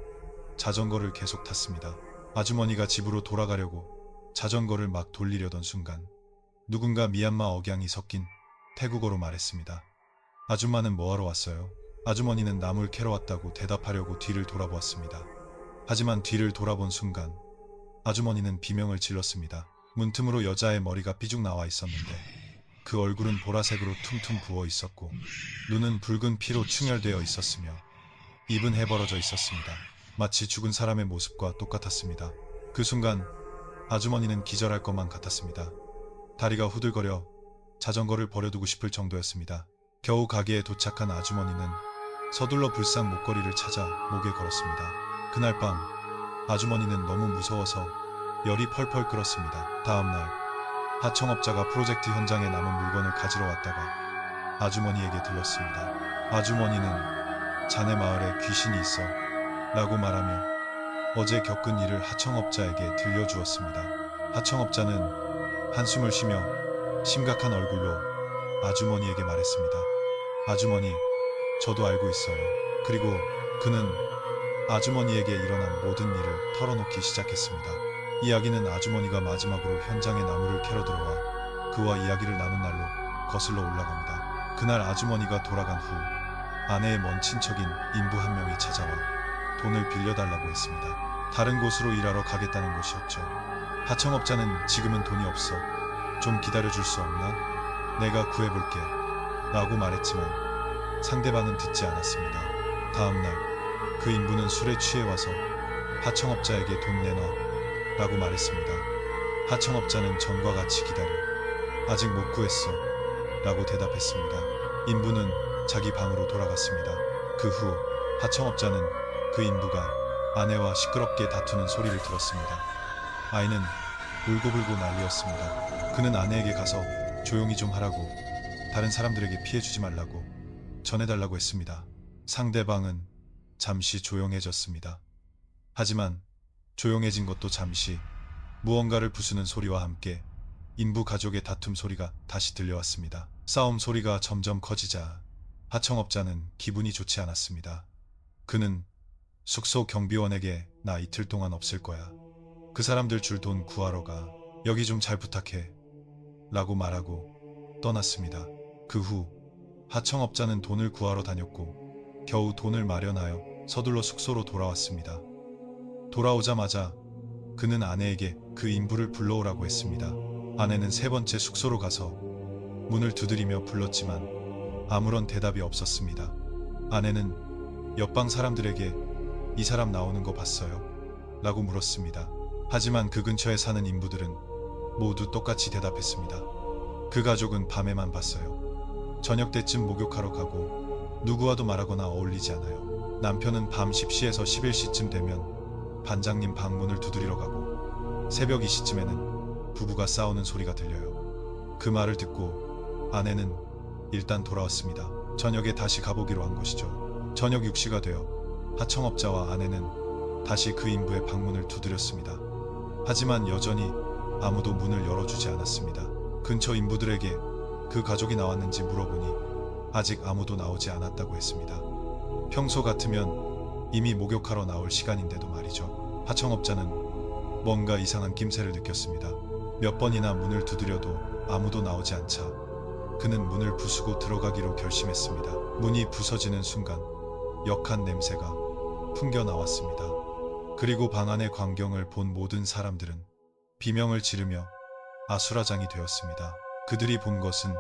자전거를 계속 탔습니다. 아주머니가 집으로 돌아가려고 자전거를 막 돌리려던 순간 누군가 미얀마 억양이 섞인 태국어로 말했습니다. 아줌마는 뭐하러 왔어요? 아주머니는 나물 캐러 왔다고 대답하려고 뒤를 돌아보았습니다. 하지만 뒤를 돌아본 순간 아주머니는 비명을 질렀습니다. 문틈으로 여자의 머리가 삐죽 나와 있었는데 그 얼굴은 보라색으로 퉁퉁 부어 있었고 눈은 붉은 피로 충혈되어 있었으며 입은 해벌어져 있었습니다. 마치 죽은 사람의 모습과 똑같았습니다. 그 순간 아주머니는 기절할 것만 같았습니다. 다리가 후들거려 자전거를 버려두고 싶을 정도였습니다. 겨우 가게에 도착한 아주머니는 서둘러 불상 목걸이를 찾아 목에 걸었습니다. 그날 밤 아주머니는 너무 무서워서 열이 펄펄 끓었습니다. 다음날 하청업자가 프로젝트 현장에 남은 물건을 가지러 왔다가 아주머니에게 들렀습니다. 아주머니는 자네 마을에 귀신이 있어 라고 말하며 어제 겪은 일을 하청업자에게 들려주었습니다. 하청업자는 한숨을 쉬며 심각한 얼굴로 아주머니에게 말했습니다. 아주머니, 저도 알고 있어요. 그리고 그는 아주머니에게 일어난 모든 일을 털어놓기 시작했습니다. 이야기는 아주머니가 마지막으로 현장에 나무를 캐러 들어와 그와 이야기를 나눈 날로 거슬러 올라갑니다. 그날 아주머니가 돌아간 후 아내의 먼 친척인 인부 한 명이 찾아와 돈을 빌려달라고 했습니다. 다른 곳으로 일하러 가겠다는 것이었죠. 하청업자는 지금은 돈이 없어. 좀 기다려줄 수 없나? 내가 구해볼게. 라고 말했지만 상대방은 듣지 않았습니다. 다음날 그 인부는 술에 취해 와서 하청업자에게 돈 내놔 라고 말했습니다. 하청업자는 전과 같이 기다려. 아직 못 구했어 라고 대답했습니다. 인부는 자기 방으로 돌아갔습니다. 그 후 하청업자는 그 인부가 아내와 시끄럽게 다투는 소리를 들었습니다. 아이는 울고불고 난리였습니다. 그는 아내에게 가서 조용히 좀 하라고, 다른 사람들에게 피해주지 말라고 전해달라고 했습니다. 상대방은 잠시 조용해졌습니다. 하지만 조용해진 것도 잠시 무언가를 부수는 소리와 함께 인부 가족의 다툼 소리가 다시 들려왔습니다. 싸움 소리가 점점 커지자 하청업자는 기분이 좋지 않았습니다. 그는 숙소 경비원에게 나 이틀 동안 없을 거야. 그 사람들 줄 돈 구하러 가. 여기 좀 잘 부탁해. 라고 말하고 떠났습니다. 그 후 하청업자는 돈을 구하러 다녔고 겨우 돈을 마련하여 서둘러 숙소로 돌아왔습니다. 돌아오자마자 그는 아내에게 그 인부를 불러오라고 했습니다. 아내는 세 번째 숙소로 가서 문을 두드리며 불렀지만 아무런 대답이 없었습니다. 아내는 옆방 사람들에게 이 사람 나오는 거 봤어요? 라고 물었습니다. 하지만 그 근처에 사는 인부들은 모두 똑같이 대답했습니다. 그 가족은 밤에만 봤어요. 저녁 때쯤 목욕하러 가고 누구와도 말하거나 어울리지 않아요. 남편은 밤 10시에서 11시쯤 되면 반장님 방문을 두드리러 가고 새벽 2시쯤에는 부부가 싸우는 소리가 들려요. 그 말을 듣고 아내는 일단 돌아왔습니다. 저녁에 다시 가보기로 한 것이죠. 저녁 6시가 되어 하청업자와 아내는 다시 그 인부의 방문을 두드렸습니다. 하지만 여전히 아무도 문을 열어주지 않았습니다. 근처 인부들에게 그 가족이 나왔는지 물어보니 아직 아무도 나오지 않았다고 했습니다. 평소 같으면 이미 목욕하러 나올 시간인데도 말이죠. 하청업자는 뭔가 이상한 낌새를 느꼈습니다. 몇 번이나 문을 두드려도 아무도 나오지 않자 그는 문을 부수고 들어가기로 결심했습니다. 문이 부서지는 순간 역한 냄새가 풍겨 나왔습니다. 그리고 방 안의 광경을 본 모든 사람들은 비명을 지르며 아수라장이 되었습니다. 그들이 본 것은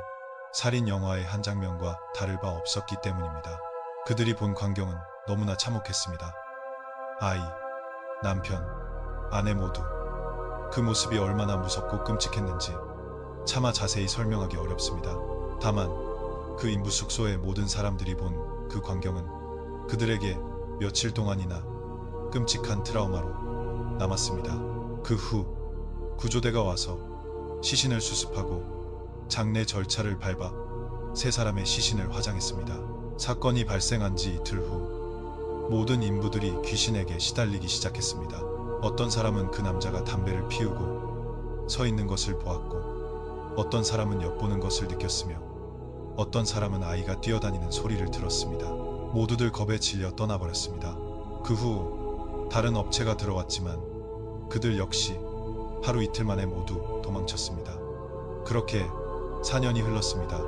살인 영화의 한 장면과 다를 바 없었기 때문입니다. 그들이 본 광경은 너무나 참혹했습니다. 아이, 남편, 아내 모두 그 모습이 얼마나 무섭고 끔찍했는지 차마 자세히 설명하기 어렵습니다. 다만 그 인부 숙소의 모든 사람들이 본 그 광경은 그들에게 며칠 동안이나 끔찍한 트라우마로 남았습니다. 그 후 구조대가 와서 시신을 수습하고 장례 절차를 밟아 세 사람의 시신을 화장했습니다. 사건이 발생한 지 이틀 후 모든 인부들이 귀신에게 시달리기 시작했습니다. 어떤 사람은 그 남자가 담배를 피우고 서 있는 것을 보았고 어떤 사람은 엿보는 것을 느꼈으며 어떤 사람은 아이가 뛰어다니는 소리를 들었습니다. 모두들 겁에 질려 떠나버렸습니다. 그 후 다른 업체가 들어왔지만 그들 역시 하루 이틀 만에 모두 도망쳤습니다. 그렇게 4년이 흘렀습니다.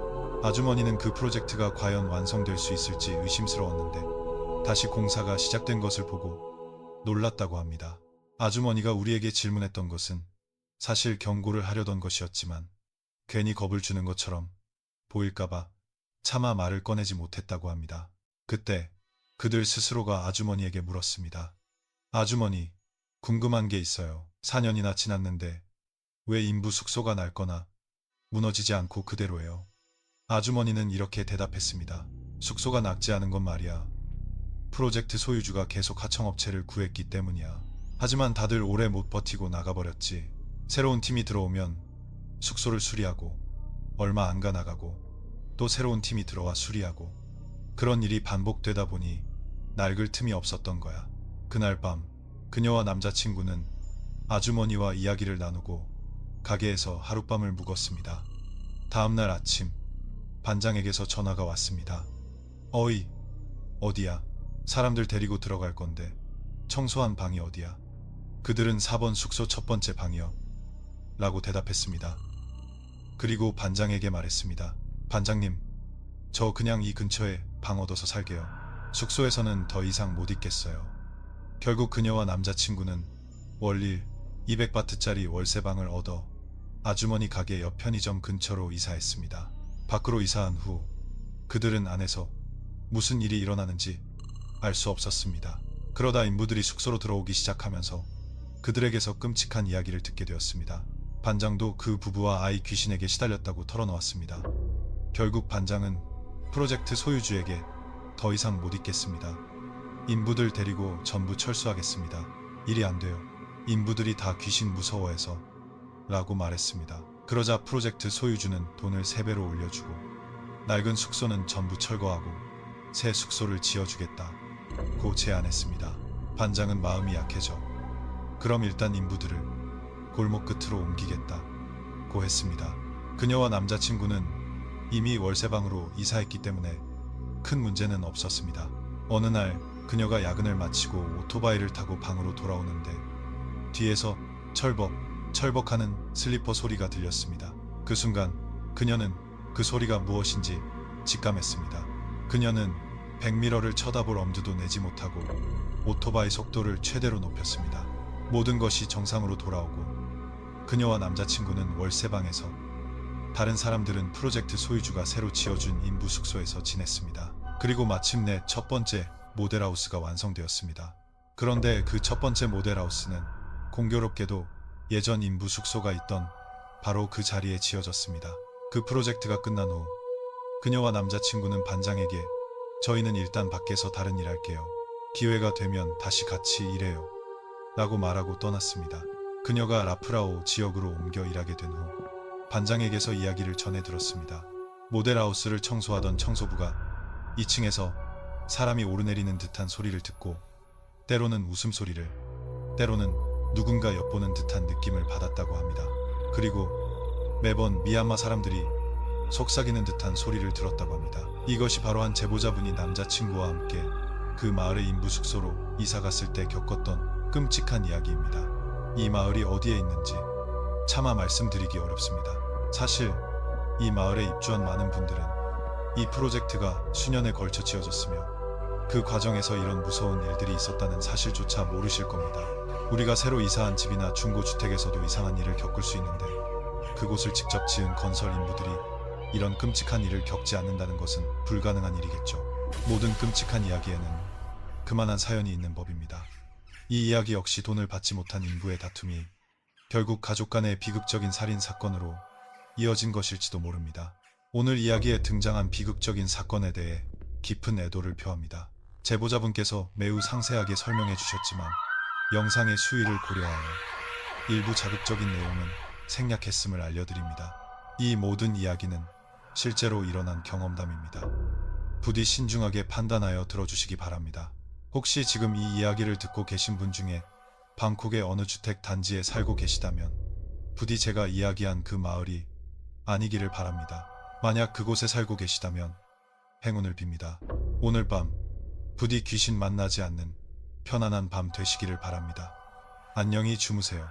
아주머니는 그 프로젝트가 과연 완성될 수 있을지 의심스러웠는데 다시 공사가 시작된 것을 보고 놀랐다고 합니다. 아주머니가 우리에게 질문했던 것은 사실 경고를 하려던 것이었지만 괜히 겁을 주는 것처럼 보일까봐 차마 말을 꺼내지 못했다고 합니다. 그때 그들 스스로가 아주머니에게 물었습니다. 아주머니, 궁금한 게 있어요. 4년이나 지났는데 왜 인부 숙소가 낡거나 무너지지 않고 그대로예요? 아주머니는 이렇게 대답했습니다. 숙소가 낡지 않은 건 말이야. 프로젝트 소유주가 계속 하청업체를 구했기 때문이야. 하지만 다들 오래 못 버티고 나가버렸지. 새로운 팀이 들어오면 숙소를 수리하고 얼마 안 가 나가고 또 새로운 팀이 들어와 수리하고 그런 일이 반복되다 보니 낡을 틈이 없었던 거야. 그날 밤 그녀와 남자친구는 아주머니와 이야기를 나누고 가게에서 하룻밤을 묵었습니다. 다음날 아침 반장에게서 전화가 왔습니다. 어이, 어디야? 사람들 데리고 들어갈 건데 청소한 방이 어디야? 그들은 4번 숙소 첫 번째 방이요. 라고 대답했습니다. 그리고 반장에게 말했습니다. 반장님, 저 그냥 이 근처에 방 얻어서 살게요. 숙소에서는 더 이상 못 있겠어요. 결국 그녀와 남자친구는 월일 200바트짜리 월세방을 얻어 아주머니 가게 옆 편의점 근처로 이사했습니다. 밖으로 이사한 후 그들은 안에서 무슨 일이 일어나는지 알 수 없었습니다. 그러다 인부들이 숙소로 들어오기 시작하면서 그들에게서 끔찍한 이야기를 듣게 되었습니다. 반장도 그 부부와 아이 귀신에게 시달렸다고 털어놓았습니다. 결국 반장은 프로젝트 소유주에게 더 이상 못 있겠습니다. 인부들 데리고 전부 철수하겠습니다. 일이 안 돼요. 인부들이 다 귀신 무서워해서 라고 말했습니다. 그러자 프로젝트 소유주는 돈을 3배로 올려주고 낡은 숙소는 전부 철거하고 새 숙소를 지어주겠다 고 제안했습니다. 반장은 마음이 약해져 그럼 일단 인부들을 골목 끝으로 옮기겠다 고 했습니다. 그녀와 남자친구는 이미 월세방으로 이사했기 때문에 큰 문제는 없었습니다. 어느 날 그녀가 야근을 마치고 오토바이를 타고 방으로 돌아오는데 뒤에서 철벅하는 슬리퍼 소리가 들렸습니다. 그 순간 그녀는 그 소리가 무엇인지 직감했습니다. 그녀는 백미러를 쳐다볼 엄두도 내지 못하고 오토바이 속도를 최대로 높였습니다. 모든 것이 정상으로 돌아오고 그녀와 남자친구는 월세방에서, 다른 사람들은 프로젝트 소유주가 새로 지어준 인부 숙소에서 지냈습니다. 그리고 마침내 첫 번째 모델하우스가 완성되었습니다. 그런데 그 첫 번째 모델하우스는 공교롭게도 예전 인부 숙소가 있던 바로 그 자리에 지어졌습니다. 그 프로젝트가 끝난 후 그녀와 남자친구는 반장에게 저희는 일단 밖에서 다른 일 할게요. 기회가 되면 다시 같이 일해요. 라고 말하고 떠났습니다. 그녀가 라프라오 지역으로 옮겨 일하게 된 후 반장에게서 이야기를 전해 들었습니다. 모델하우스를 청소하던 청소부가 2층에서 사람이 오르내리는 듯한 소리를 듣고 때로는 웃음소리를, 때로는 누군가 엿보는 듯한 느낌을 받았다고 합니다. 그리고 매번 미얀마 사람들이 속삭이는 듯한 소리를 들었다고 합니다. 이것이 바로 한 제보자분이 남자친구와 함께 그 마을의 인부 숙소로 이사 갔을 때 겪었던 끔찍한 이야기입니다. 이 마을이 어디에 있는지 차마 말씀드리기 어렵습니다. 사실 이 마을에 입주한 많은 분들은 이 프로젝트가 수년에 걸쳐 지어졌으며 그 과정에서 이런 무서운 일들이 있었다는 사실조차 모르실 겁니다. 우리가 새로 이사한 집이나 중고주택에서도 이상한 일을 겪을 수 있는데 그곳을 직접 지은 건설 인부들이 이런 끔찍한 일을 겪지 않는다는 것은 불가능한 일이겠죠. 모든 끔찍한 이야기에는 그만한 사연이 있는 법입니다. 이 이야기 역시 돈을 받지 못한 인부의 다툼이 결국 가족 간의 비극적인 살인 사건으로 이어진 것일지도 모릅니다. 오늘 이야기에 등장한 비극적인 사건에 대해 깊은 애도를 표합니다. 제보자분께서 매우 상세하게 설명해 주셨지만 영상의 수위를 고려하여 일부 자극적인 내용은 생략했음을 알려드립니다. 이 모든 이야기는 실제로 일어난 경험담입니다. 부디 신중하게 판단하여 들어주시기 바랍니다. 혹시 지금 이 이야기를 듣고 계신 분 중에 방콕의 어느 주택 단지에 살고 계시다면 부디 제가 이야기한 그 마을이 아니기를 바랍니다. 만약 그곳에 살고 계시다면 행운을 빕니다. 오늘 밤 부디 귀신 만나지 않는 편안한 밤 되시기를 바랍니다. 안녕히 주무세요.